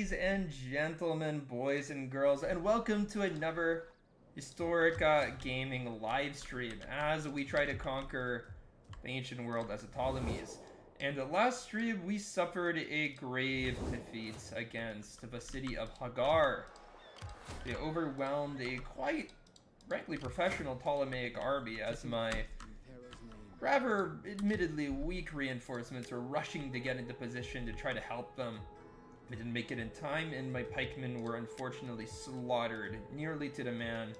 Ladies and gentlemen, boys and girls, and welcome to another historic gaming live stream as we try to conquer the ancient world as the Ptolemies. And the last stream, we suffered a grave defeat against the city of Hagar. They overwhelmed a quite, frankly, professional Ptolemaic army as my rather admittedly weak reinforcements were rushing to get into position to try to help them. I didn't make it in time, and my pikemen were unfortunately slaughtered nearly to the man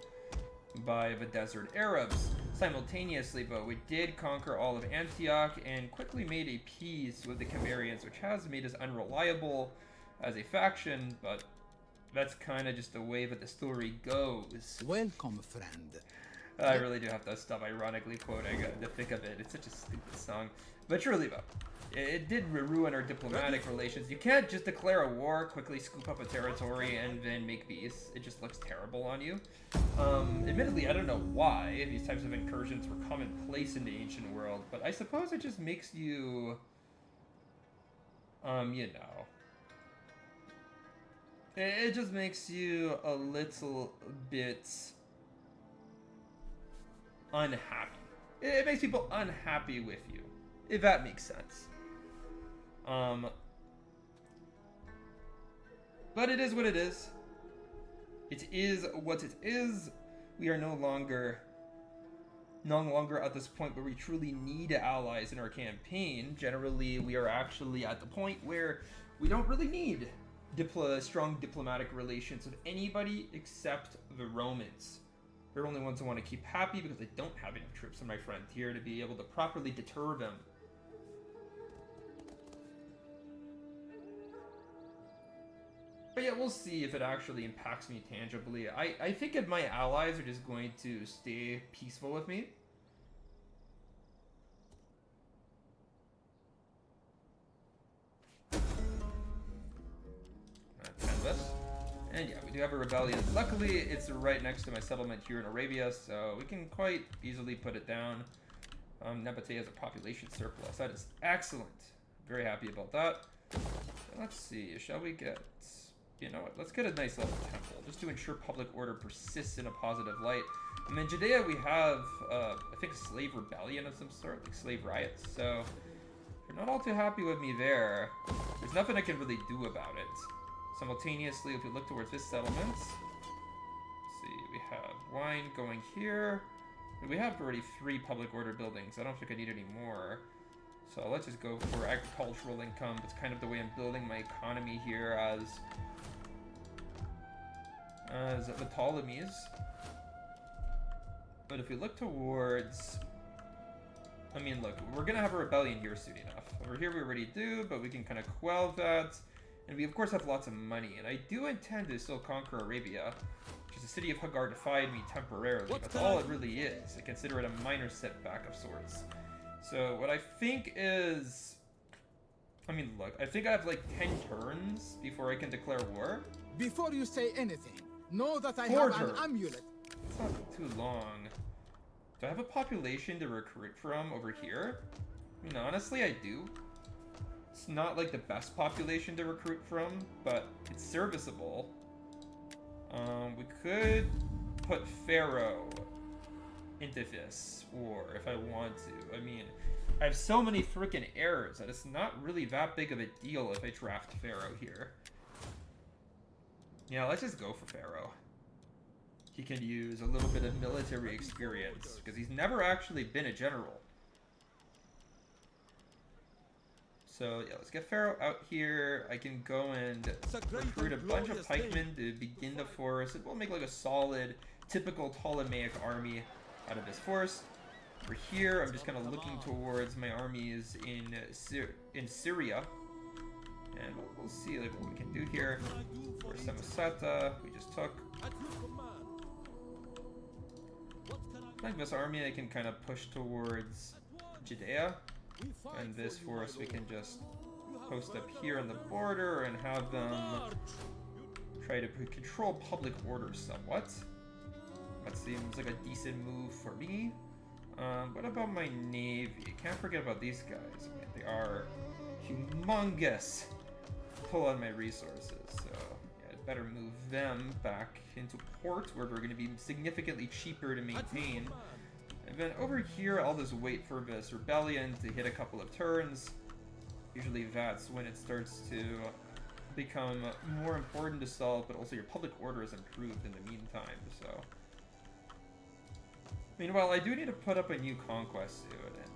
by the desert Arabs. Simultaneously, but we did conquer all of Antioch and quickly made a peace with the Cimmerians, which has made us unreliable as a faction, but that's kind of just the way that the story goes. Welcome, friend. I really do have to stop ironically quoting the thick of it. It's such a stupid song. But truly, though, it did ruin our diplomatic relations. You can't just declare a war, quickly scoop up a territory, and then make peace. It just looks terrible on you. Admittedly, I don't know why these types of incursions were commonplace in the ancient world, but I suppose it just makes you, you know. It just makes you a little bit unhappy. It makes people unhappy with you, if that makes sense. But it is what it is. It is what it is. We are no longer at this point where we truly need allies in our campaign. Generally, we are actually at the point where we don't really need strong diplomatic relations with anybody except the Romans. They're the only ones who want to keep happy because they don't have enough troops on my frontier to be able to properly deter them. But yeah, we'll see if it actually impacts me tangibly. I think if my allies are just going to stay peaceful with me. And yeah, we do have a rebellion. Luckily, it's right next to my settlement here in Arabia, so we can quite easily put it down. Napate has a population surplus. That is excellent. Very happy about that. So let's see, shall we get... You know what, let's get a nice little temple, just to ensure public order persists in a positive light. And in Judea, we have, I think, a slave rebellion of some sort, like slave riots, so... If you're not all too happy with me there, there's nothing I can really do about it. Simultaneously, if we look towards this settlement, let's see, we have wine going here. We have already 3 public order buildings. I don't think I need any more. So let's just go for agricultural income. It's kind of the way I'm building my economy here as the Ptolemies. But if we look towards... I mean, look, we're going to have a rebellion here soon enough. Over here we already do, but we can kind of quell that. And we, of course, have lots of money. And I do intend to still conquer Arabia, which is the city of Hagar defied me temporarily. That's all it really is. I consider it a minor setback of sorts. So what I think is... I mean, look, I think I have like 10 turns before I can declare war. Before you say anything, know that I 4 have turns. an amulet. It's not too long. Do I have a population to recruit from over here? I mean, honestly, I do. It's not like the best population to recruit from, but it's serviceable. We could put Pharaoh into this war if I want to. I mean, I have so many freaking errors that it's not really that big of a deal if I draft Pharaoh here. Yeah, let's just go for Pharaoh. He can use a little bit of military experience because he's never actually been a general. So yeah, let's get Pharaoh out here. I can go and recruit a bunch of pikemen to begin the force. It will make like a solid, typical Ptolemaic army out of this force. Over here, I'm just kind of looking towards my armies in Syria. And we'll see like what we can do here. For Samosata, we just took. Like this army, I can kind of push towards Judea. And this force we can just post up here on the border and have them try to control public order somewhat. That seems like a decent move for me. What about my navy? Can't forget about these guys. I mean, they are humongous. Pull on my resources. So better move them back into port, where they're going to be significantly cheaper to maintain. And then over here, I'll just wait for this rebellion to hit a couple of turns. Usually that's when it starts to become more important to solve, but also your public order is improved in the meantime, so... Meanwhile, I do need to put up a new conquest soon, and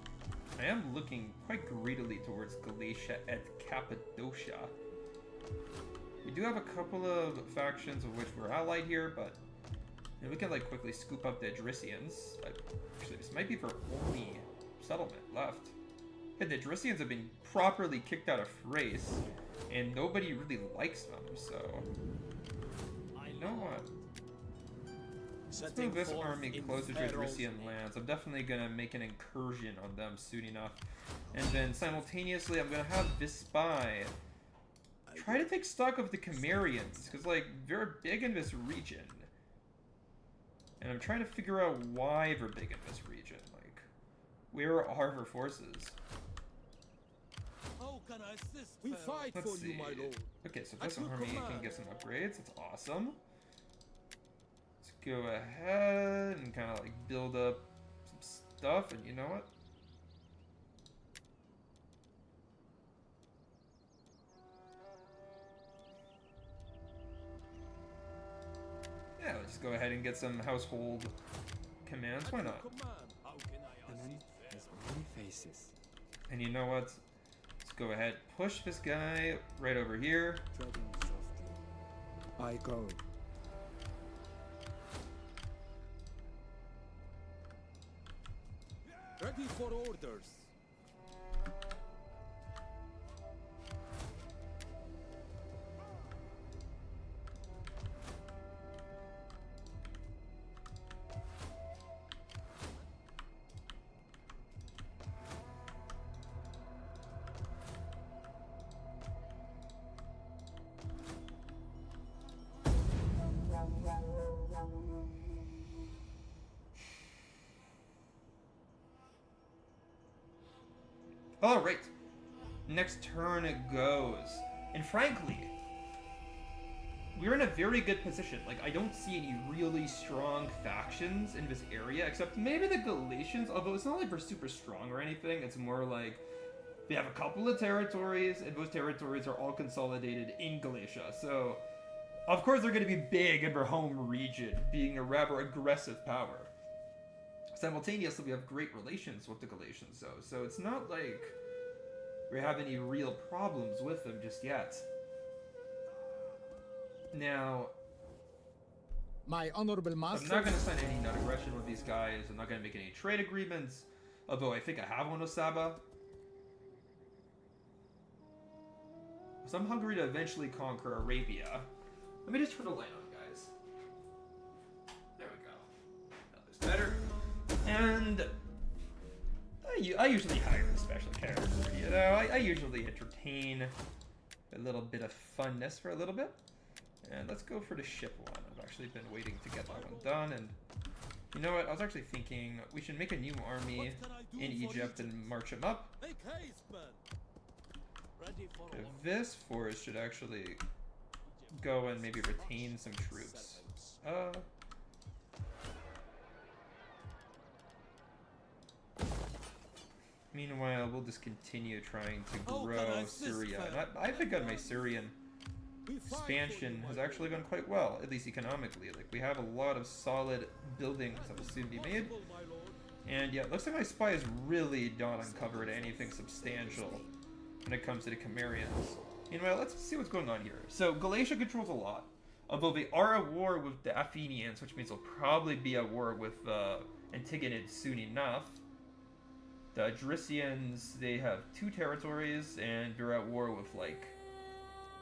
I am looking quite greedily towards Galatia and Cappadocia. We do have a couple of factions of which we're allied here, but we can like quickly scoop up the Idrisians. Actually, this might be the only settlement left. Yeah, the Idrisians have been properly kicked out of Thrace, and nobody really likes them, so... You know what? Let's move this army closer to Idrisian lands. I'm definitely going to make an incursion on them soon enough. And then simultaneously, I'm going to have this spy try to take stock of the Cimmerians, because, like, they're big in this region. And I'm trying to figure out why they're big in this region. Like, where are their forces? How can I assist? We fight Let's for see. you, my lord. Okay, so this army can get some upgrades. That's awesome. Let's go ahead and kind of like build up some stuff. And you know what? Yeah, let's go ahead and get some household commands. Why not? The man has many faces. And you know what? Let's go ahead, push this guy right over here. Treading softly. I go. Ready for orders. Alright, next turn it goes. And frankly, we're in a very good position. Like, I don't see any really strong factions in this area, except maybe the Galatians, although it's not like they're super strong or anything. It's more like they have a couple of territories, and those territories are all consolidated in Galatia. So, of course they're going to be big in their home region, being a rather aggressive power. Simultaneously, we have great relations with the Galatians, though, so it's not like we have any real problems with them just yet. Now, My honorable master. I'm not going to sign any non-aggression with these guys. I'm not going to make any trade agreements, although I think I have one with Saba. So I'm hungry to eventually conquer Arabia. Let me just turn the light on, guys. There we go. That looks better. And I usually hire a special character, you know? I usually entertain a little bit of funness for a little bit. And let's go for the ship one. I've actually been waiting to get that one done. And you know what? I was actually thinking we should make a new army in Egypt and march them up. Make haste, man. Ready for Okay, this force should actually go and maybe retain some troops. Meanwhile, we'll just continue trying to grow Syria. And I think on my Syrian expansion has actually gone quite well, at least economically. Like, we have a lot of solid buildings that will soon be made. And yeah, it looks like my spy has really not uncovered anything substantial when it comes to the Cimmerians. Meanwhile, let's see what's going on here. So, Galatia controls a lot. Although they are at war with the Athenians, which means they'll probably be at war with Antigonids soon enough. The Idrisians, they have 2 territories, and they're at war with, like,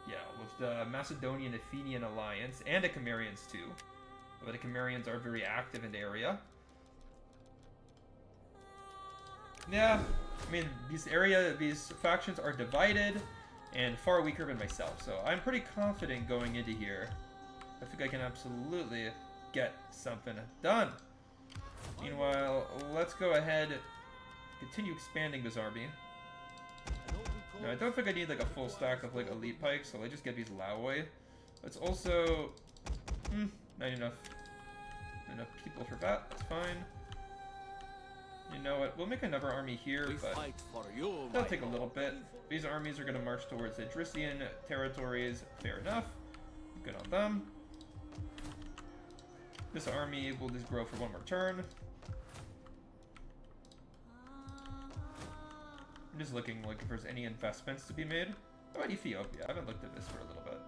yeah, with the Macedonian Athenian alliance, and the Cimmerians too. But the Cimmerians are very active in the area. Yeah, I mean, these factions are divided, and far weaker than myself, so I'm pretty confident going into here. I think I can absolutely get something done. Meanwhile, let's go ahead continue expanding this army. Now, I don't think I need like a full stack of like elite pikes, so I just get these Laoi. It's also not enough people for that. That's fine. You know what? We'll make another army here, We but fight for you, that'll my take a lord. little bit. These armies are going to march towards the Idrisian territories. Fair enough. Good on them. This army will just grow for one more turn. I'm just looking like if there's any investments to be made. How about Ethiopia? I haven't looked at this for a little bit.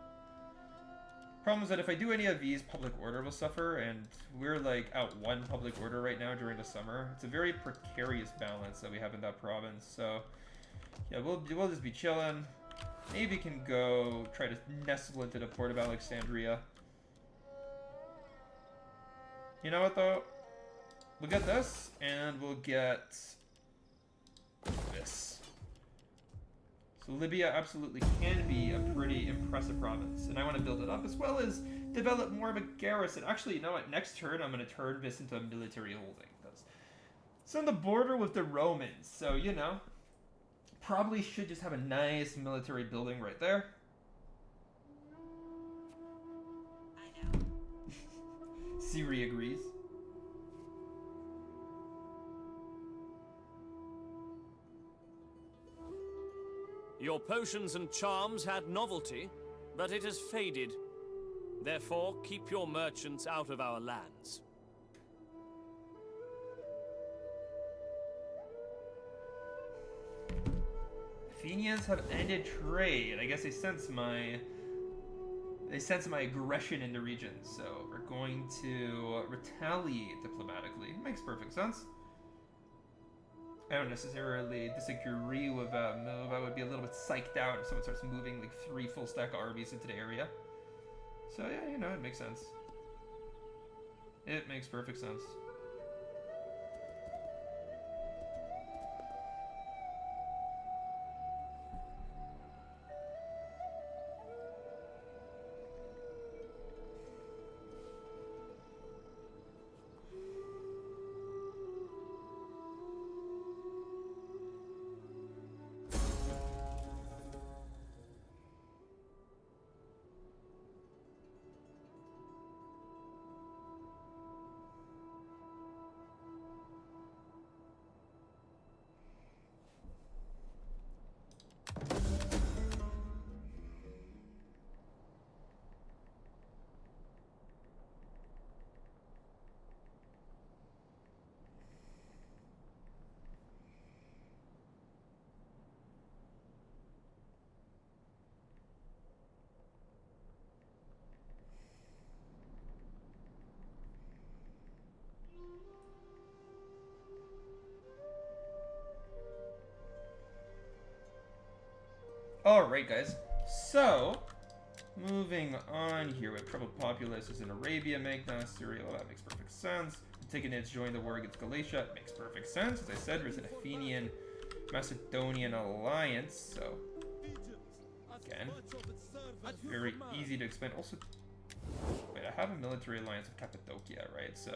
Problem is that if I do any of these, public order will suffer, and we're like out one public order right now during the summer. It's a very precarious balance that we have in that province. So yeah, we'll just be chilling. Maybe can go try to nestle into the port of Alexandria. You know what though? We'll get this, and we'll get this. So Libya absolutely can be a pretty impressive province, and I want to build it up as well as develop more of a garrison. Actually, you know what? Next turn, I'm going to turn this into a military holding. It's on the border with the Romans, so you know, probably should just have a nice military building right there. I know. Siri agrees. Your potions and charms had novelty, but it has faded. Therefore, keep your merchants out of our lands. Athenians have ended trade. I guess they sense my aggression in the region, so we're going to retaliate diplomatically. Makes perfect sense. I don't necessarily disagree with that move. I would be a little bit psyched out if someone starts moving like 3 full stack armies into the area. So yeah, you know, it makes sense. It makes perfect sense. Alright guys, so moving on here with troubled populaces in Arabia, Magna, Syria, well that makes perfect sense. Antigonid joined the war against Galatia, it makes perfect sense. As I said, there's an Athenian Macedonian alliance, so again, very easy to expand. Also, wait, I have a military alliance with Cappadocia, right? So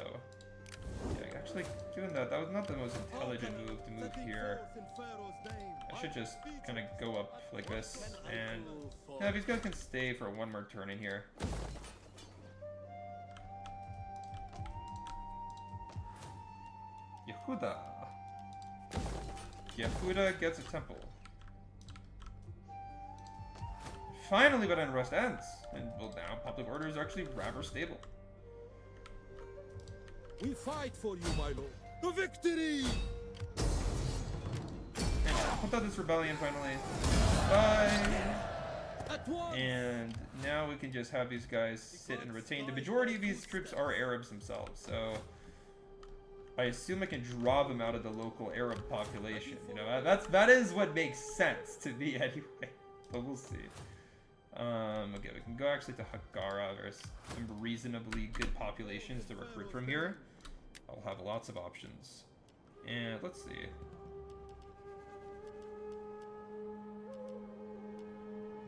yeah, actually doing that was not the most intelligent move to move here. I should just kind of go up like this, and yeah, these guys can stay for one more turn in here. Yehuda. Yehuda gets a temple. Finally, that unrest ends, and well, now public order is actually rather stable. We fight for you, my lord. The victory! Put out this rebellion finally. Bye. At once! And now we can just have these guys sit and retain. The majority of these troops are Arabs themselves, so I assume I can draw them out of the local Arab population. You know, that is what makes sense to me anyway. But we'll see. Okay, we can go actually to Hakkara. There's some reasonably good populations to recruit from here. I'll have lots of options. And let's see.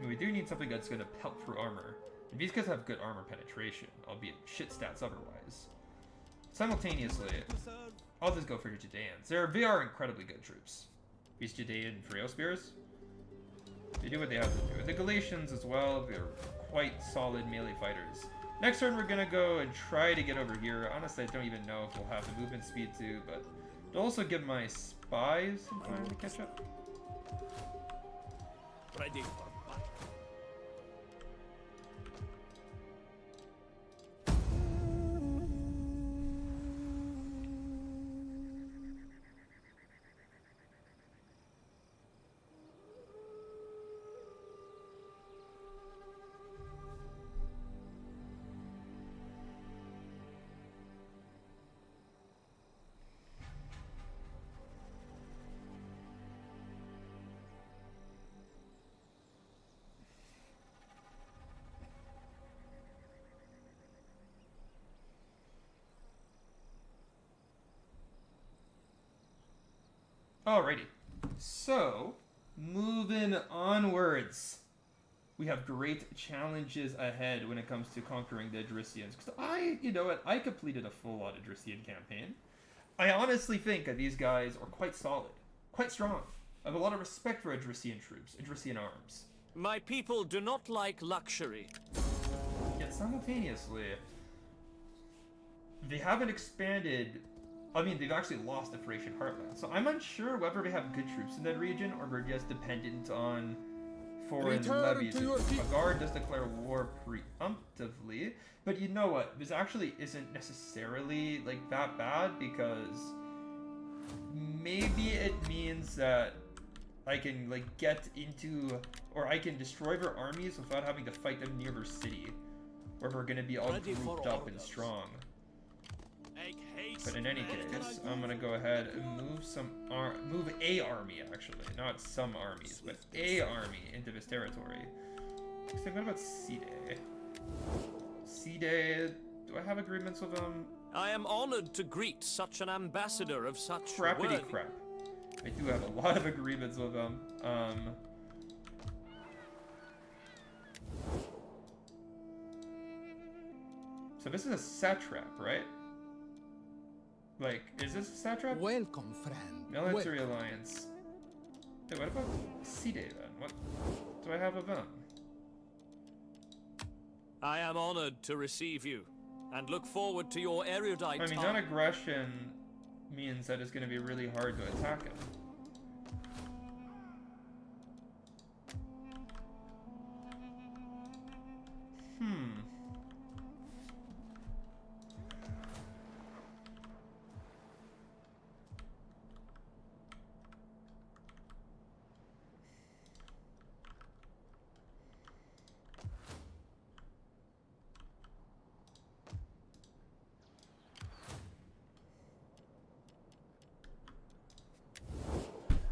We do need something that's going to pelt through armor. And these guys have good armor penetration, albeit shit stats otherwise. Simultaneously, I'll just go for your Judeans. They are incredibly good troops. These Judean Pharaoh Spears. They do what they have to do. The Galatians as well, they're quite solid melee fighters. Next turn, we're gonna go and try to get over here. Honestly, I don't even know if we'll have the movement speed to, but it'll also give my spies some time to catch up. Ready for battle. Alrighty, so moving onwards, we have great challenges ahead when it comes to conquering the Adricians. Because you know what, I completed a full-on Adrician campaign. I honestly think that these guys are quite solid, quite strong. I have a lot of respect for Adrician troops, Adrician arms. My people do not like luxury. Yet simultaneously, they haven't expanded. I mean, they've actually lost the Thracian heartland, so I'm unsure whether they have good troops in that region or they're just dependent on foreign levies. Magard does declare war preemptively, but you know what? This actually isn't necessarily like that bad because maybe it means that I can like get into, or I can destroy their armies without having to fight them near their city, where we're gonna be all grouped up and strong. But in any case, I'm gonna go ahead and move a army, actually, not some armies, but a army into this territory. So what about Side? Side, do I have agreements with them? I am honored to greet such an ambassador of such Crappity worthy... crap. I do have a lot of agreements with them. So this is a satrap, right? Like, is this a satrap? Welcome, friend. Military alliance. Hey, what about Side then? What do I have of them? I am honored to receive you, and look forward to your erudite... I mean, non-aggression means that it's going to be really hard to attack him.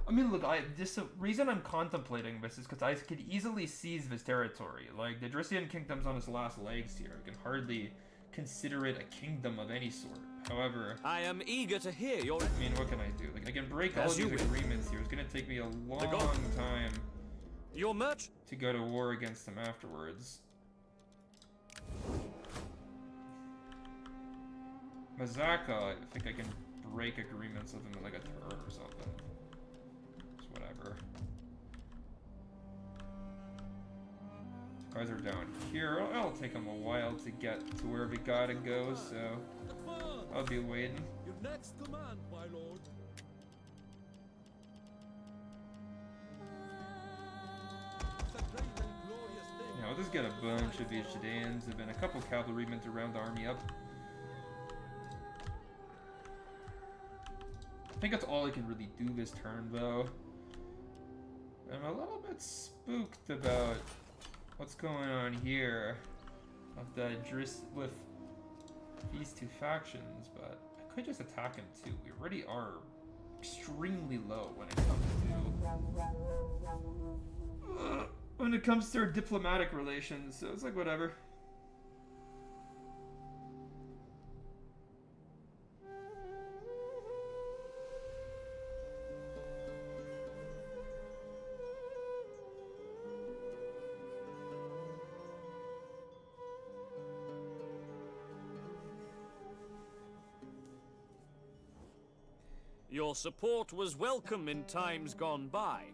I mean, look, the reason I'm contemplating this is because I could easily seize this territory. Like, the Adrician kingdom's on its last legs here. I can hardly consider it a kingdom of any sort. However... I am eager to hear your... I mean, what can I do? Like, I can break all these agreements here. It's gonna take me a long time your merch to go to war against them afterwards. Mazaka, I think I can break agreements with them in like a turn or something. Whatever. Guys are down here. It'll take them a while to get to where we gotta go, so I'll be waiting. Your next command, my lord. It's a great and glorious day. Yeah, I'll just get a bunch of these Judeans. There've been a couple cavalrymen to round the army up. I think that's all I can really do this turn, though. I'm a little bit spooked about what's going on here with these two factions, but I could just attack them too. We already are extremely low when it comes to our diplomatic relations, so it's like whatever. Your support was welcome in times gone by.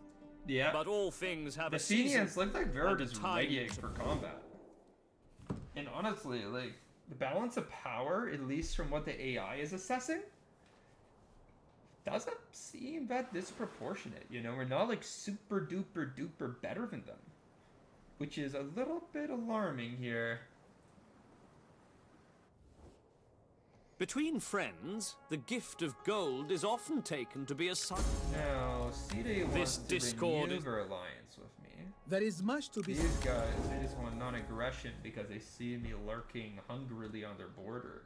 Yeah. But all things have the a season. Athenians look like they're and just time readying for combat. honestly, like, the balance of power, at least from what the AI is assessing, doesn't seem that disproportionate, you know? We're not, like, super duper duper better than them. Which is a little bit alarming here. Between friends, the gift of gold is often taken to be a sign. Now, Cide wants to discord renew their alliance with me. There is much to be These guys, they just want non-aggression because they see me lurking hungrily on their border.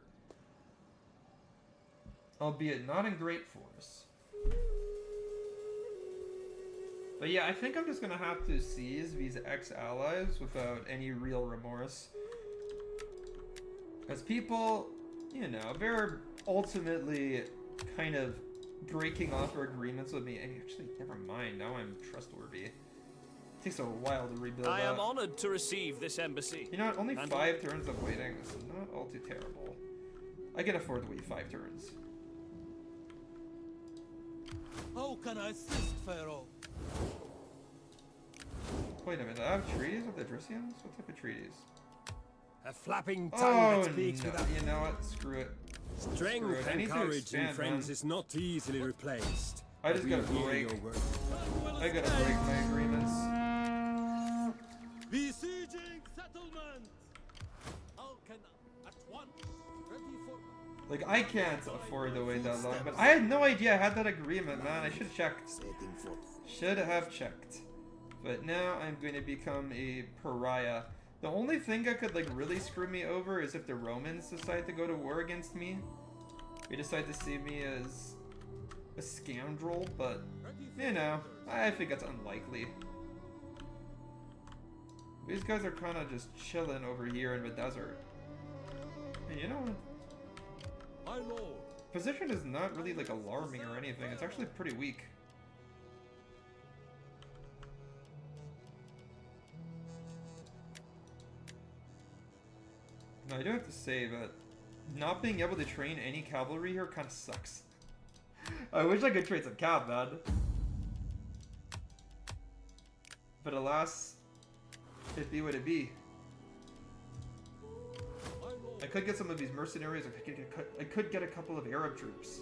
Albeit not in great force. But yeah, I think I'm just gonna have to seize these ex-allies without any real remorse. As people, you know, they're ultimately kind of breaking off their agreements with me. And actually, never mind, now I'm trustworthy. It takes a while to rebuild I am that. honored to receive this embassy. You know what, only And 5 turns of waiting is not all too terrible. I can afford to wait 5 turns. How can I assist, Pharaoh? Wait a minute, I have treaties with the Drisians? What type of treaties? A flapping tongue Oh, that speaks no. without... You know what? Screw it. Screw it. Strength I and need to courage expand, in friends man. is not easily replaced. I just We gotta hear break. your word. I gotta break my agreements. Besieging settlement! How can I at once ready for Like, I can't afford to wait that long, but I had no idea I had that agreement, man. I should have checked. Should have checked. But now I'm going to become a pariah. The only thing that could, like, really screw me over is if the Romans decide to go to war against me. They decide to see me as a scoundrel, but, you know, I think that's unlikely. These guys are kind of just chilling over here in the desert. And you know what? my lord? Position is not really, like, alarming or anything. It's actually pretty weak. Now, I do have to say that not being able to train any cavalry here kind of sucks. I wish I could train some cav, man. But alas, it be what it be. I could get some of these mercenaries. I could get a couple of Arab troops.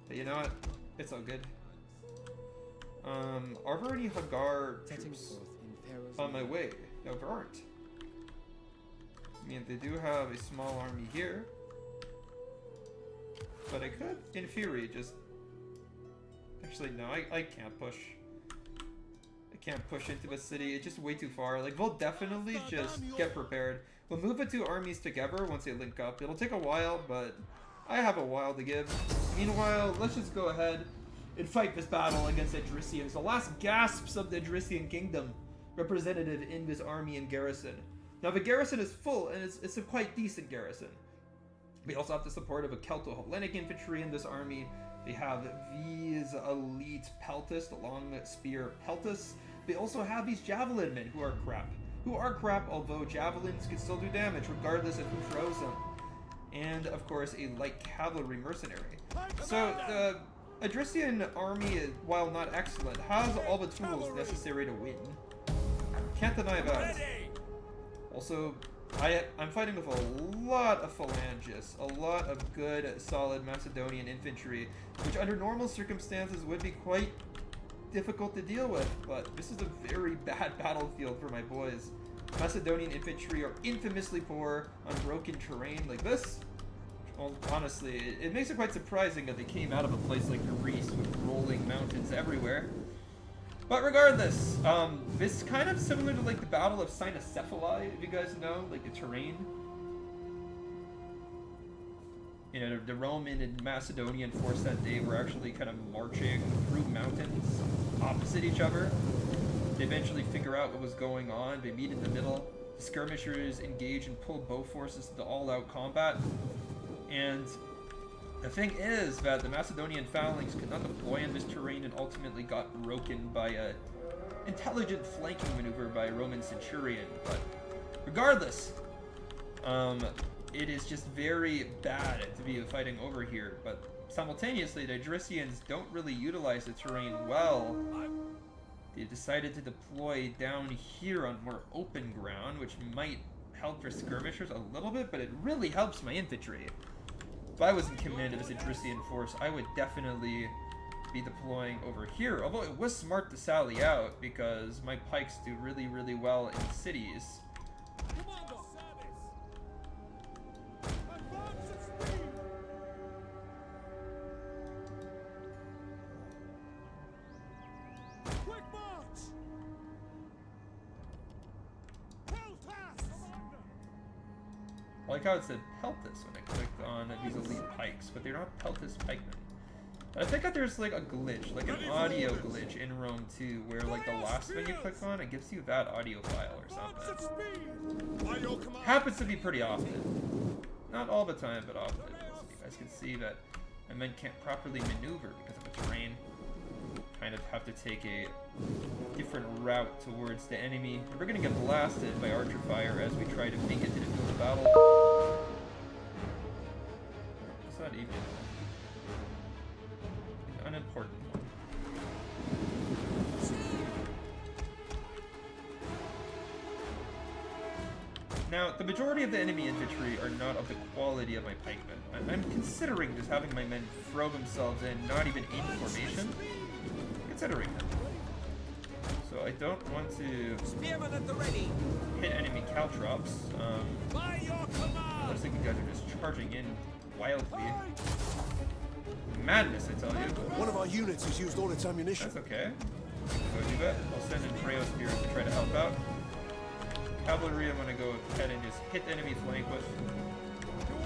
But you know what? It's all good. Are there any Hagar Setting troops forth in Pharaoh's on my name. way? No, there aren't. I mean, they do have a small army here. But I could, in theory, just... Actually, no, I can't push. I can't push into the city. It's just way too far. Like, we'll definitely just get prepared. We'll move the 2 armies together once they link up. It'll take a while, but I have a while to give. Meanwhile, let's just go ahead and fight this battle against the Drisians. The last gasps of the Drisian kingdom represented in this army and garrison. Now, the garrison is full, and it's a quite decent garrison. We also have the support of a Celto-Hellenic infantry in this army. They have these elite peltists, the long spear peltists. They also have these javelin men who are crap. Although javelins can still do damage regardless of who throws them. And, of course, a light cavalry mercenary. So, the Adrician army, while not excellent, has all the tools necessary to win. Can't deny that. Also, I'm fighting with a lot of phalanges, a lot of good, solid Macedonian infantry, which under normal circumstances would be quite difficult to deal with, but this is a very bad battlefield for my boys. Macedonian infantry are infamously poor on broken terrain like this. Well, honestly, it makes it quite surprising that they came out of a place like Greece with rolling mountains everywhere. But regardless, this is kind of similar to like the Battle of Cynocephali, if you guys know, like the terrain. You know, the Roman and Macedonian force that day were actually kind of marching through mountains opposite each other. They eventually figure out what was going on, they meet in the middle, the skirmishers engage and pull both forces into all-out combat. And the thing is that the Macedonian phalanx could not deploy in this terrain and ultimately got broken by a intelligent flanking maneuver by a Roman centurion. But regardless, it is just very bad to be fighting over here. But simultaneously, the Adricians don't really utilize the terrain well. They decided to deploy down here on more open ground, which might help for skirmishers a little bit, but it really helps my infantry. If I was in command of this Idrisian force, I would definitely be deploying over here. Although it was smart to sally out because my pikes do really, really well in cities. Commander! Advance at speed! Quick march! Peltas! I like how it said Peltas when I clicked on these elite pikes, but they're not Peltas pikemen. I think that there's like a glitch, like an audio glitch in Rome 2, where like the last thing you click on, it gives you that audio file or Advance at something. speed! By your command! Happens to be pretty often. Not all the time, but often. You guys can see that my men can't properly maneuver because of the terrain. Kind of have to take a different route towards the enemy. And we're gonna get blasted by archer fire as we try to make it to the field of battle. It's not even an unimportant one. Now, the majority of the enemy infantry are not of the quality of my pikemen. I'm considering just having my men throw themselves in, not even in formation. Considering them. So I don't want to Spearmen at the ready! hit enemy caltrops. By your command! Looks like you guys are just charging in wildly. Madness, I tell you. One of our units has used all its ammunition. That's okay. Go do that. I'll send in Freo Spears to try to help out. Cavalry, I'm gonna go ahead and just hit the enemy flank with.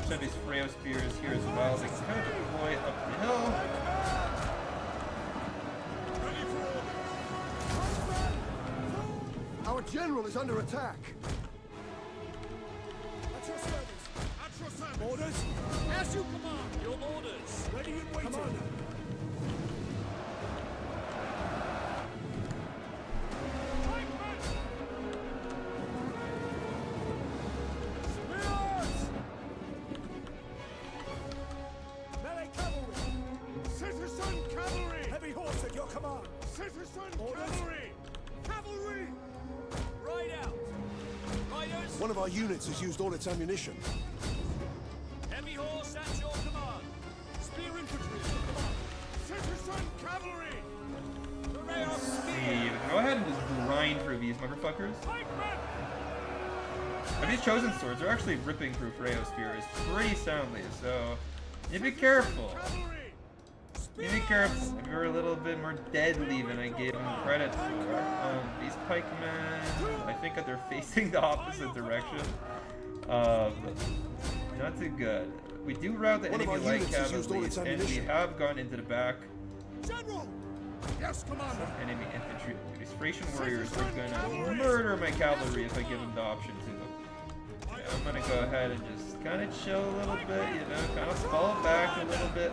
Send these Freo Spears here as well. They can kind of deploy up the hill. Our general is under attack. At your service! At your service! Orders? As you command! Your orders. Ready and waiting. Commander. Spears! Melee cavalry! Citizen cavalry! Heavy horse at your command. Citizen Orders? cavalry! Cavalry! Ride out. Riders. One of our units has used all its ammunition. Heavy horse at your command. Spear infantry at your command! Citizen cavalry! Array of See, go ahead and just grind through these motherfuckers. pikemen! And these chosen swords are actually ripping through Freo Spears pretty soundly, so you be careful. Cavalry! You be careful. Maybe we're a little bit more deadly than I gave them credit for. These pikemen, I think that they're facing the opposite direction. Not too good. We do route the One of enemy our light units has used all cavalry, its and we ammunition. have gone into the back. General! Yes, Commander! Enemy infantry. These Thracian warriors are gonna murder my cavalry if I give them the option to. Yeah, I'm gonna go ahead and just kind of chill a little bit, you know, kind of fall back a little bit.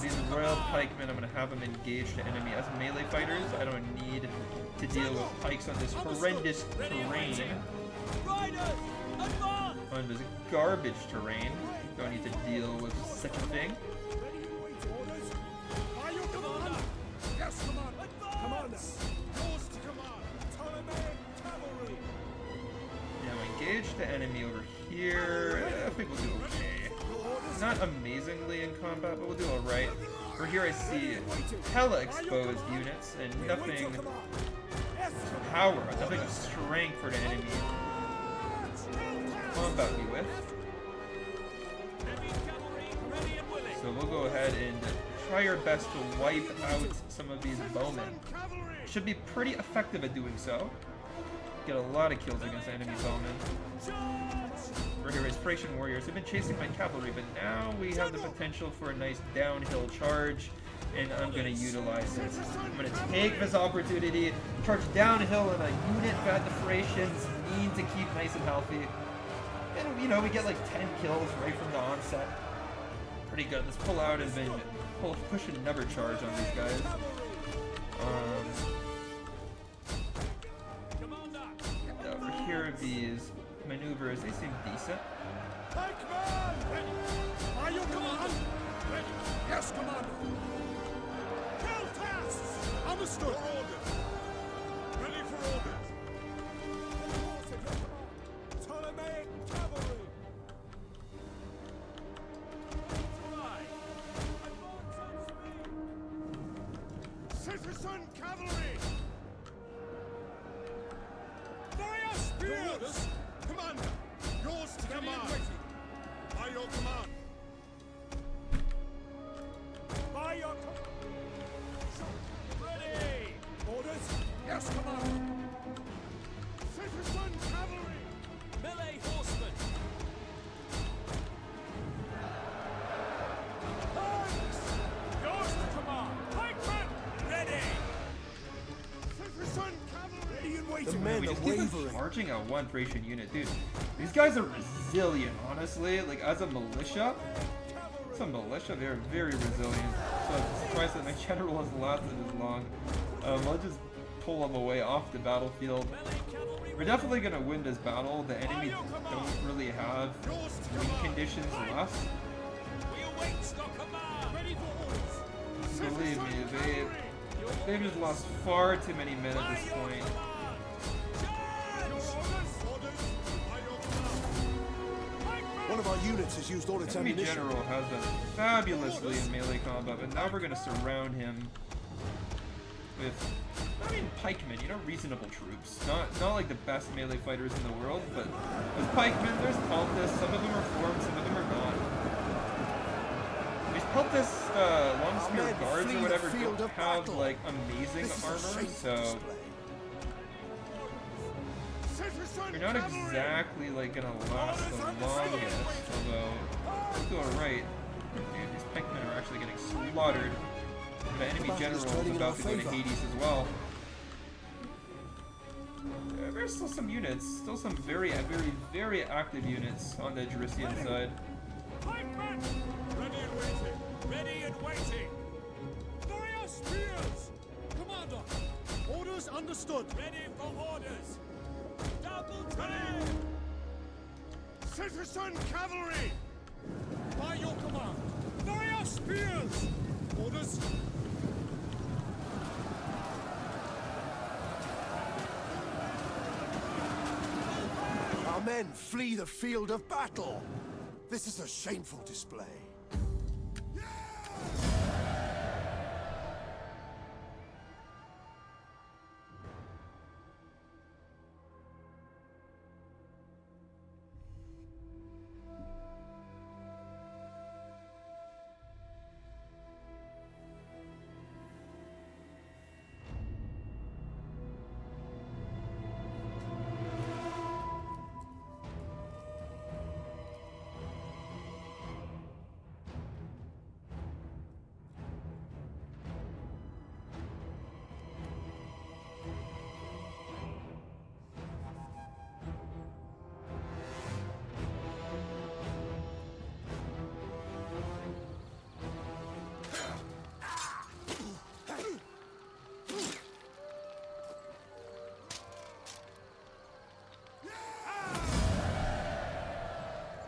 These royal pikemen, I'm gonna have them engage the enemy as melee fighters. I don't need to deal with pikes on this horrendous terrain. Riders! Advance! On this garbage terrain. Don't need to deal with such a thing. Ready and waiting. Orders? By your command! Yes, Commander! Commander. Yours to command! Ptolemaic cavalry! Now engage the enemy over here. I think we'll do okay. Not amazingly in combat, but we'll do alright. For here I see hella exposed units and nothing power, nothing of strength for the enemy to combat me with. Heavy cavalry ready and willing. So we'll go ahead and try our best to wipe out some of these bowmen. Should be pretty effective at doing so. Get a lot of kills against enemy bowmen. We're here as Thracian warriors. They've been chasing my cavalry, but now we have the potential for a nice downhill charge, and I'm going to utilize it. I'm going to take this opportunity, charge downhill on a unit that the Thracians need to keep nice and healthy. And, you know, we get like 10 kills right from the onset. Pretty good. Let's pull out and then push another charge on these guys. Over here, these maneuvers, they seem decent. Pikemen! Ready! By your command! Ready! Yes, Commander! Peltas! Understood! For orders! Ready for orders! command. By your command. By your command. Ready. Orders? Yes, Commander. Citizen cavalry. Melee horsemen! Yours to command. Pikemen. Ready. Citizen cavalry. Ready and The waiting. men We are just keep on wavering. charging at one Thracian unit, dude. These guys are resilient, honestly. Like as a militia, they're very resilient. So I'm surprised that my general has lasted as long. I'll just pull them away off the battlefield. We're definitely gonna win this battle. The enemy don't really have win conditions left. We await your command. Ready for orders. Believe me, they've just lost far too many men at this point. One of our units has used all its Enemy ammunition. general has done fabulously in melee combat, but now we're gonna surround him with, I mean, pikemen, you know, reasonable troops. Not like the best melee fighters in the world, but with pikemen, there's peltists. Some of them are formed, some of them are not. These peltists, long spear men guards flee or the whatever field don't of have battle. like amazing This is a armor, shameful so display. you're not exactly like gonna last the longest. Although it's doing right. Dude, these pikemen are actually getting slaughtered. The enemy battle is general is turning in about our to go to favor. Hades as well. There's still some units, still some very active units on the Jerisian side. Pikemen. Ready and waiting. Ready and waiting. Fire spears. Commander. Orders understood. Ready for orders. Double time. Citizen cavalry. By your command. Fire spears. Orders. Our men flee the field of battle. This is a shameful display.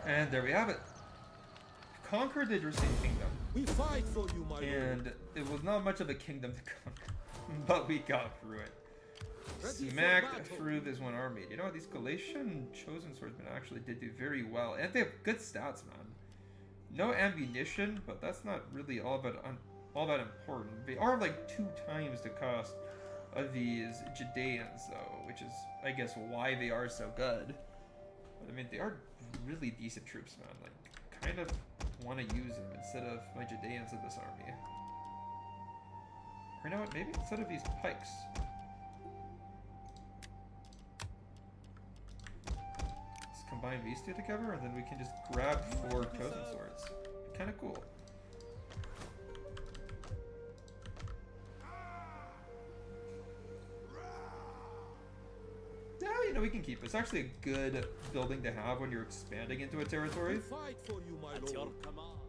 And there we have it. Conquered the Jerisian kingdom. We fight for you, my lord. And it was not much of a kingdom to conquer, but we got through it. Ready for Smacked battle. through this one army. You know, these Galatian chosen swordsmen actually did do very well, and they have good stats, man. No ammunition, but that's not really all that important. They are like 2 times the cost of these Judeans, though, which is, I guess, why they are so good. But I mean, they are really decent troops, man. Like, kind of want to use them instead of my Judeans in this army. Or you know what? Maybe instead of these pikes. Let's combine these two together, and then we can just grab 4 chosen swords. Kind of cool. Yeah, you know, we can keep it. It's actually a good building to have when you're expanding into a territory. We fight for you, my At your lord. command.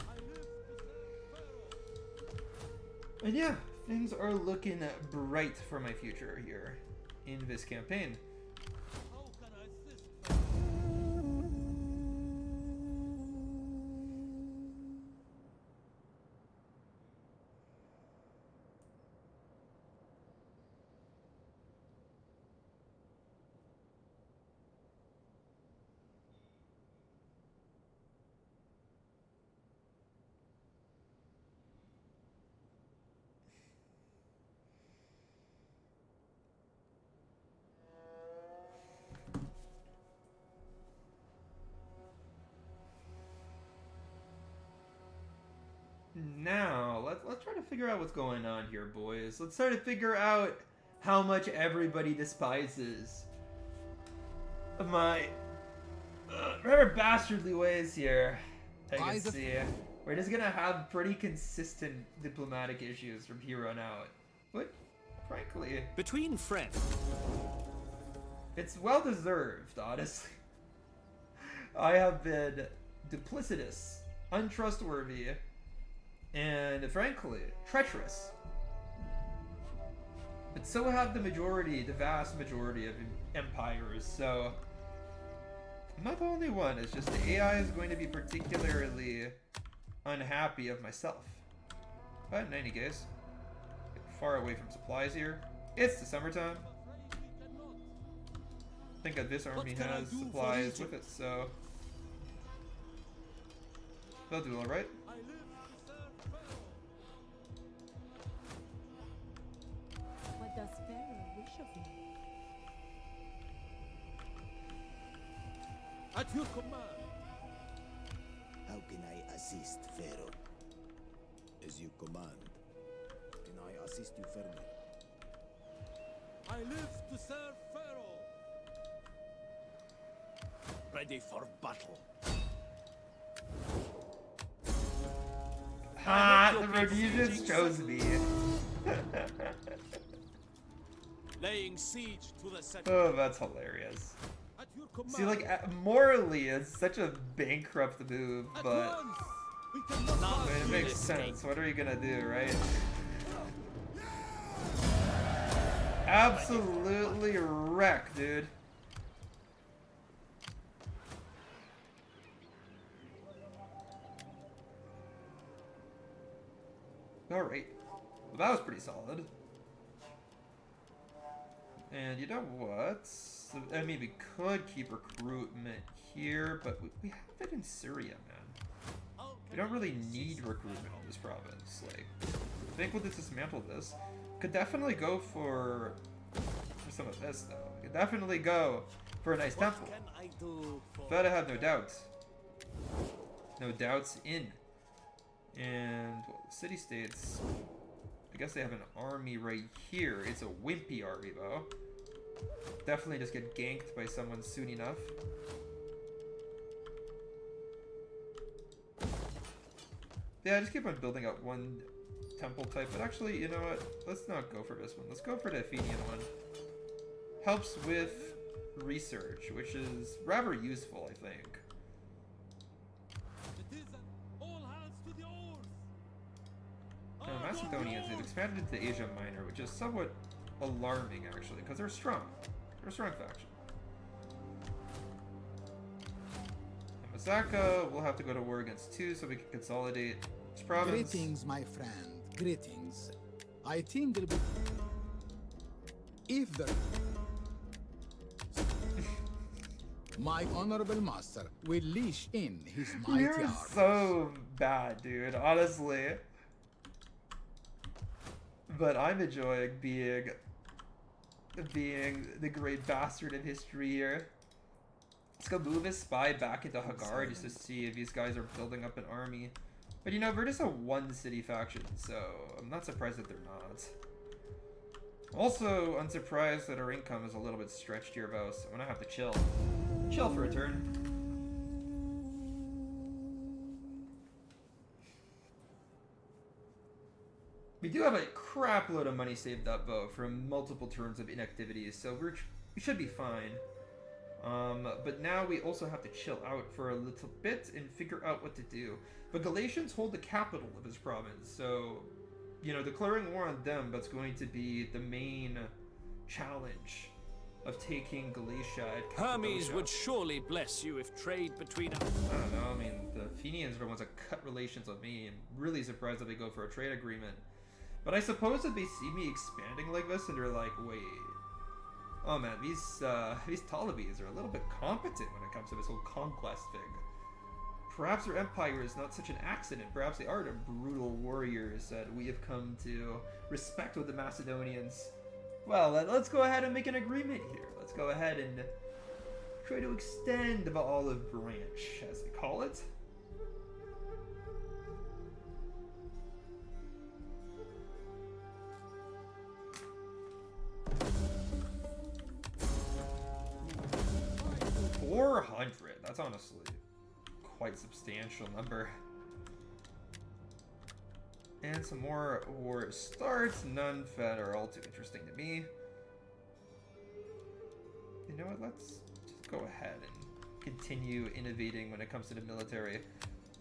I live to serve Pharaoh. And yeah, things are looking bright for my future here in this campaign. How can I assist? figure out what's going on here, boys. Let's try to figure out how much everybody despises my rather bastardly ways here. I can see. We're just gonna have pretty consistent diplomatic issues from here on out. But, frankly, Between friends. it's well deserved, honestly. I have been duplicitous, untrustworthy, and frankly, treacherous. But so have the vast majority of empires, so I'm not the only one. It's just the AI is going to be particularly unhappy of myself. But in any case, get far away from supplies here. It's the summertime. I think that this army has supplies with it, so they'll do alright. I live to serve Pharaoh. What does Pharaoh wish of you? At your command. How can I assist, Pharaoh? As you command. Can I assist you further? I live to serve Pharaoh. Ready for battle. Ha! The Rhodesians chose me. Laying siege to the settlement. Oh, that's hilarious. At your command. See, like, morally, it's such a bankrupt move, At but once. We cannot Not I mean, it pass. makes sense. What are you gonna do, right? Absolutely wreck, dude. Alright. Well, that was pretty solid. And you know what? I mean, we could keep recruitment here, but we have it in Syria, man. We don't really need recruitment in this province. Like, I think we'll just dismantle this. Could definitely go for some of this, though. Could definitely go for a nice temple. What can I do for That I have no doubts. No doubts in. And, well, city-states, I guess they have an army right here. It's a wimpy army, though. Definitely just get ganked by someone soon enough. Yeah, just keep on building up one temple type. But actually, you know what? Let's not go for this one. Let's go for the Athenian one. Helps with research, which is rather useful, I think. it is all hands to the oars. Macedonians, they've expanded into Asia Minor, which is somewhat alarming, actually, because they're strong. They're a strong faction. And Masaka, we'll have to go to war against two so we can consolidate this province. Greetings, my friend. Greetings. I think there'll be... If the... My honorable master will leash in his mighty You're army. so bad, dude, honestly. But I'm enjoying being the great bastard of history here. Let's go move his spy back into Hagar just to see if these guys are building up an army. But you know, we're just a one-city faction, so I'm not surprised that they're not. Also, unsurprised that our income is a little bit stretched here, though, so I'm gonna have to chill. Chill for a turn. We do have a crap load of money saved up, though, from multiple turns of inactivity, so we should be fine. But now we also have to chill out for a little bit and figure out what to do. But Galatians hold the capital of his province, so, you know, declaring war on them, that's going to be the main challenge of taking Galatia at Hermes Cappadocia. would surely bless you if trade between us. I don't know, I mean, the Athenians are the ones that cut relations with me. I'm really surprised that they go for a trade agreement. But I suppose if they see me expanding like this and they're like, wait, oh man, these Ptolemies are a little bit competent when it comes to this whole conquest thing. Perhaps their empire is not such an accident. Perhaps they are the brutal warriors that we have come to respect with the Macedonians. Well, let's go ahead and make an agreement here. Let's go ahead and try to extend the olive branch, as they call it. 400. That's honestly quite substantial number. And some more war starts. None fed are all too interesting to me. You know what? Let's just go ahead and continue innovating when it comes to the military.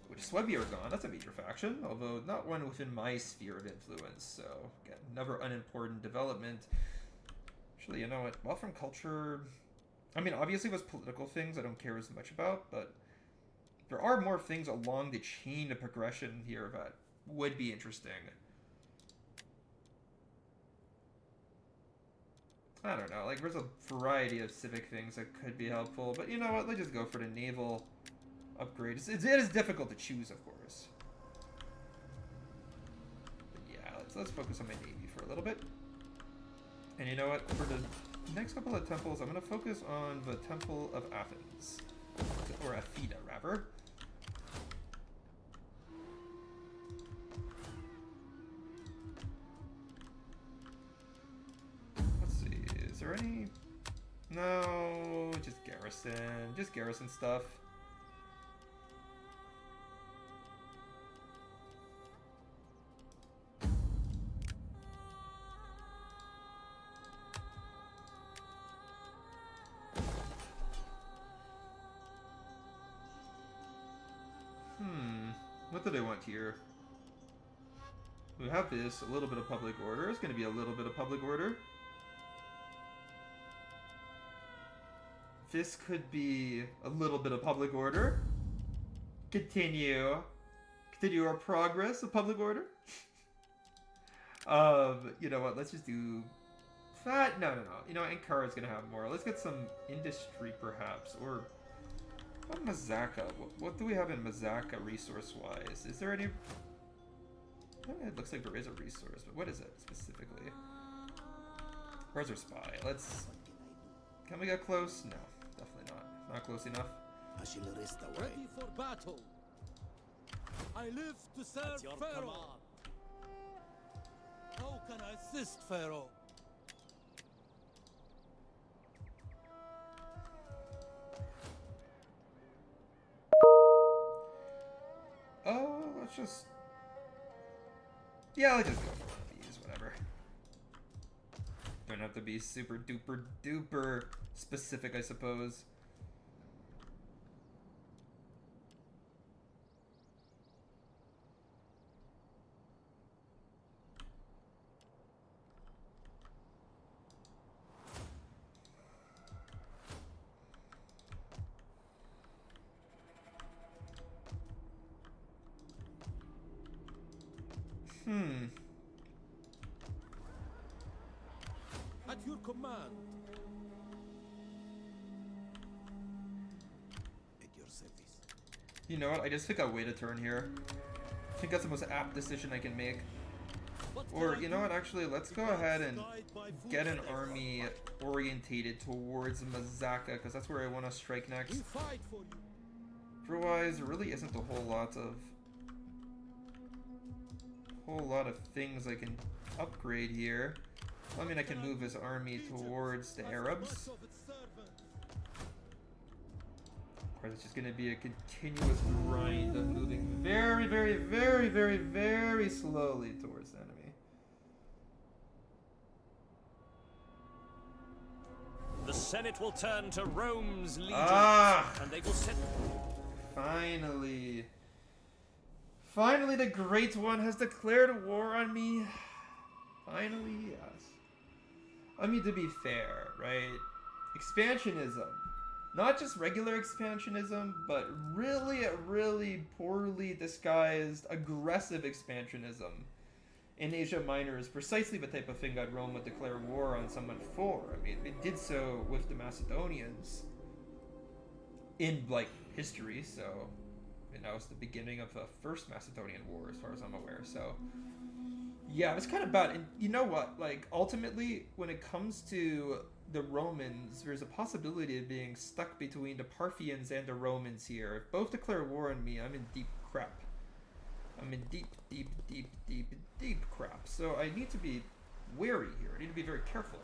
Which Swebi are gone. That's a major faction, although not one within my sphere of influence. So again, never unimportant development. Actually, you know what? Well, from culture, I mean, obviously, with political things, I don't care as much about, but there are more things along the chain of progression here that would be interesting. I don't know, like, there's a variety of civic things that could be helpful, but you know what, let's just go for the naval upgrade. It is difficult to choose, of course. But yeah, let's focus on my navy for a little bit. And you know what, for the next couple of temples, I'm going to focus on the Temple of Athens. Or Athena, rather. Let's see, is there any... No, just garrison stuff. What do they want here? We have this, a little bit of public order. It's going to be a little bit of public order. This could be a little bit of public order. Continue our progress of public order. You know what? Let's just do that. No. You know, Ankara is going to have more. Let's get some industry, perhaps, or... What Mazaka? What do we have in Mazaka resource-wise? Is there any... It looks like there is a resource, but what is it specifically? Where's our spy? Let's... Can we get close? No, definitely not. Not close enough. Ready for battle. I live to serve Pharaoh. How can I assist Pharaoh? Let's just... Yeah, let's just go for one of these, whatever. Don't have to be super duper duper specific, I suppose. At your command. At your service. You know what? I just think I'll wait a turn here. I think that's the most apt decision I can make. Or, you know what? Actually, let's go ahead and get an army orientated towards Mazaka, because that's where I want to strike next. We fight for you. Otherwise, there really isn't a whole lot of things I can upgrade here. I mean, I can move this army towards the Arabs. Of course, it's just going to be a continuous grind of moving very, very, very, very, very slowly towards the enemy. The Senate will turn to Rome's legions, and they will set... Finally. Finally, the Great One has declared war on me. Finally, yes. I mean, to be fair, right? Expansionism. Not just regular expansionism, but really, really poorly disguised, aggressive expansionism in Asia Minor is precisely the type of thing that Rome would declare war on someone for. I mean, it did so with the Macedonians in, like, history, so... And that was the beginning of the First Macedonian War, as far as I'm aware, so... Yeah, it was kind of bad. And you know what? Like, ultimately, when it comes to the Romans, there's a possibility of being stuck between the Parthians and the Romans here. If both declare war on me, I'm in deep crap. I'm in deep, deep, deep, deep, deep crap. So I need to be wary here. I need to be very careful.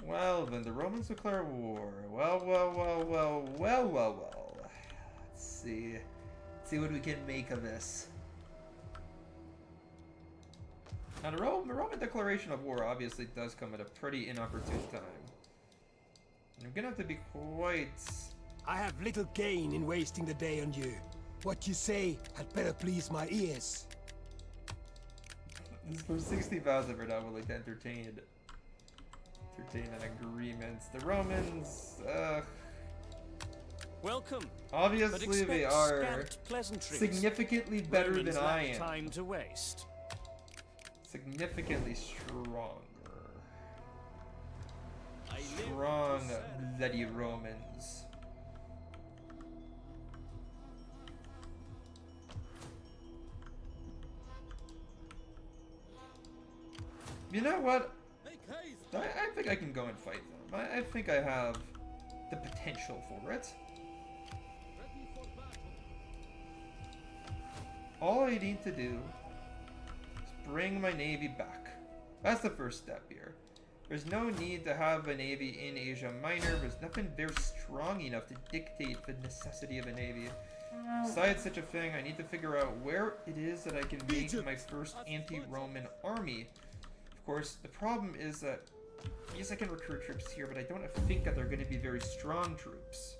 Well, then the Romans declare war. Well. Let's see. Let's see what we can make of this. Now, the Roman declaration of war obviously does come at a pretty inopportune time. I'm gonna have to be quite... I have little gain in wasting the day on you. What you say had better please my ears. For 60,000, we're not willing to entertain an agreement. The Romans, Welcome. obviously but they expect are scant pleasantries. significantly better Romans than I lack am. time to waste. Significantly stronger. I live Strong, to serve. bloody Romans. You know what? Make haste. I think I can go and fight them. I think I have the potential for it. Ready for battle. All I need to do is bring my navy back. That's the first step here. There's no need to have a navy in Asia Minor. There's nothing very strong enough to dictate the necessity of a navy. Besides such a thing, I need to figure out where it is that I can make my first anti-Roman army. Of course, the problem is that, yes, I can recruit troops here, but I don't think that they're going to be very strong troops.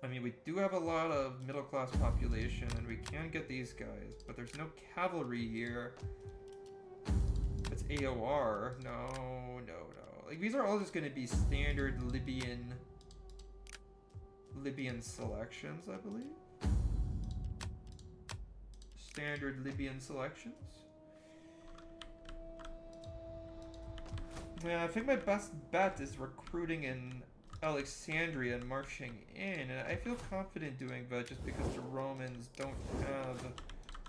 I mean, we do have a lot of middle-class population, and we can get these guys, but there's no cavalry here. It's AOR. No. Like, these are all just going to be standard Libyan selections, I believe. Standard Libyan selections. Yeah, I think my best bet is recruiting in Alexandria and marching in, and I feel confident doing that just because the Romans don't have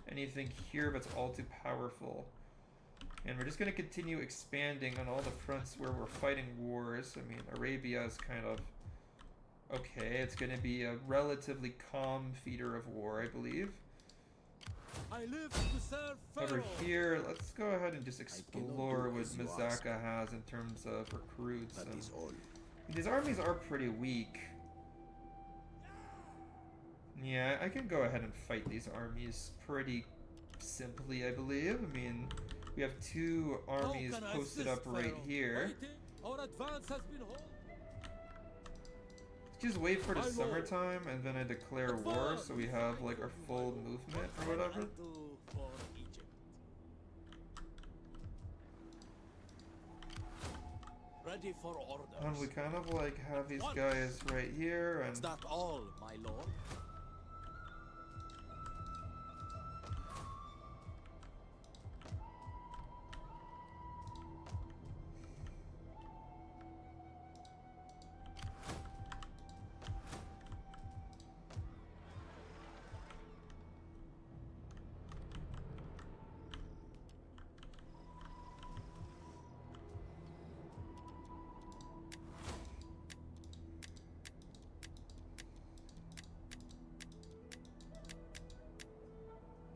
anything here that's all too powerful. And we're just going to continue expanding on all the fronts where we're fighting wars. I mean, Arabia is kind of okay. It's going to be a relatively calm theater of war, I believe. I live to serve Over Pharaoh. here, let's go ahead and just explore do what as you Mazaka has in terms of recruits. That And is all. these armies are pretty weak. Yeah, I can go ahead and fight these armies pretty simply, I believe. I mean, we have two armies How can I posted assist up right Pharaoh? here. Waiting. Our advance has been halted. Just wait for the My lord. summertime and then I declare war so we have like our full movement or whatever. I'll do for Egypt. Ready for orders. And we kind of like have these guys right here and Is that all, my lord?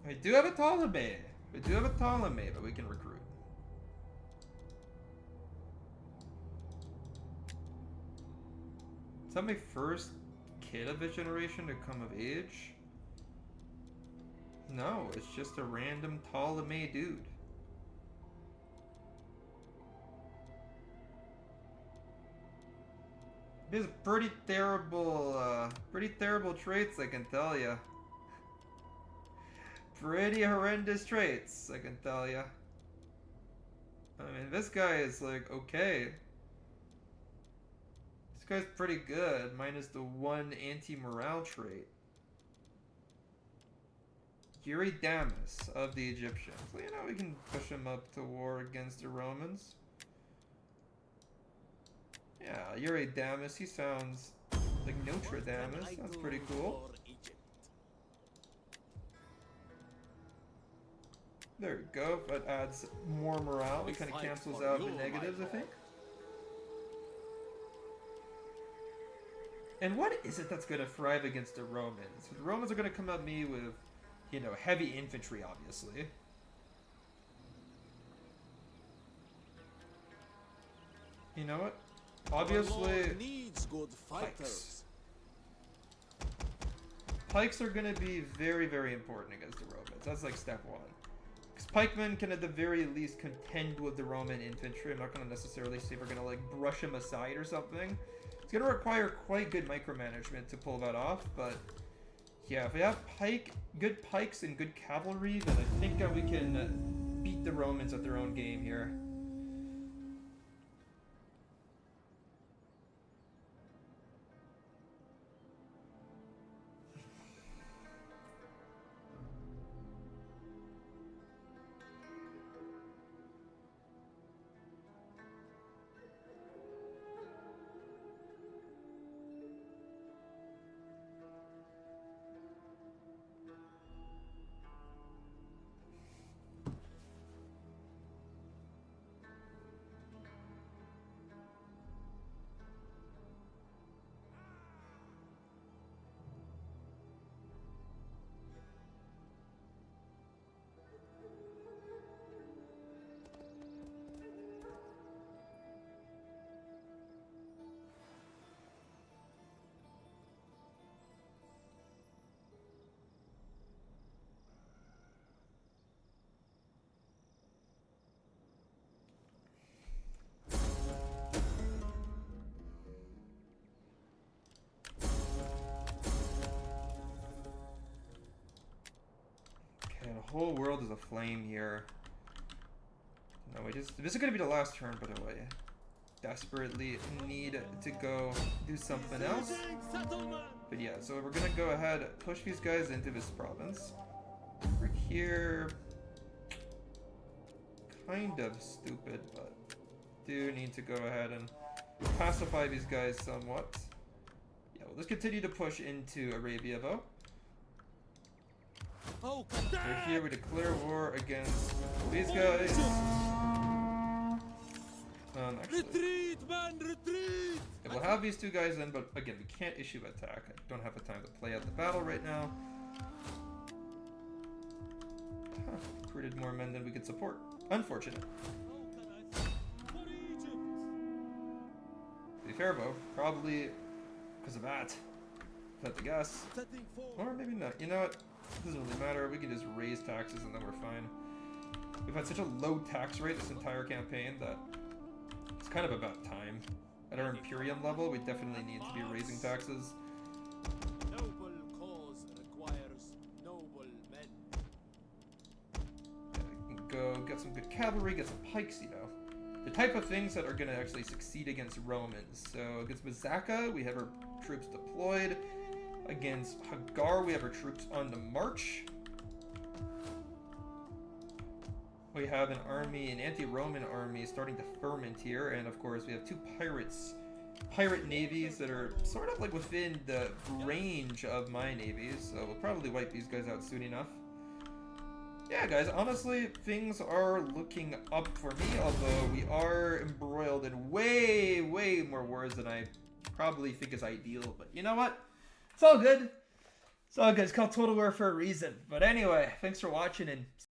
we do have a Ptolemy. We do have a Ptolemy that we can recruit. Is that my first kid of this generation to come of age? No, it's just a random Ptolemy dude. He has pretty terrible traits, I can tell ya. Pretty horrendous traits, I can tell ya. I mean, this guy is like, okay. This guy's pretty good, minus the one anti-morale trait. Eurydamus of the Egyptians. Well, you know, we can push him up to war against the Romans. Yeah, Eurydamus, he sounds like Nostradamus. That's pretty cool. For Egypt. There we go. That adds more morale. It kind of Fight cancels for out you, the my negatives, I lord. think. And what is it that's going to thrive against the Romans? The Romans are going to come at me with, you know, heavy infantry, obviously. You know what? Our Obviously, Lord needs good fighters. pikes are going to be very, very important against the Romans. That's like step one. Because pikemen can at the very least contend with the Roman infantry. I'm not going to necessarily say we're going to like brush them aside or something. It's going to require quite good micromanagement to pull that off, but yeah, if we have good pikes and good cavalry, then I think that we can beat the Romans at their own game here. The whole world is aflame here. No, this is gonna be the last turn, by the way. Desperately need to go do something else. But yeah, so we're gonna go ahead, push these guys into this province. Over here, kind of stupid, but do need to go ahead and pacify these guys somewhat. Yeah, well, let's continue to push into Arabia though. Oh, So here we declare war against these guys. Actually, retreat, man, retreat! yeah, we'll have these two guys in, but again, we can't issue attack. I don't have the time to play out the battle right now. Huh, recruited more men than we could support. Unfortunate. How can I for Egypt? To be fair, though, probably because of that. If I had to guess. Setting forward. Or maybe not. You know what? It doesn't really matter. We can just raise taxes and then we're fine. We've had such a low tax rate this entire campaign that it's kind of about time. At our Imperium level, we definitely need to be raising taxes. Noble cause requires noble men. Yeah, we can go get some good cavalry, get some pikes, you know. The type of things that are going to actually succeed against Romans. So against Mazaka, we have our troops deployed. Against Hagar, we have our troops on the march. We have an army, an anti-Roman army starting to ferment here, and of course we have two pirate navies that are sort of like within the range of my navies, so we'll probably wipe these guys out soon enough. Yeah, guys, honestly, things are looking up for me, although we are embroiled in way, way more wars than I probably think is ideal, but you know what? It's all good. It's all good. It's called Total War for a reason. But anyway, thanks for watching and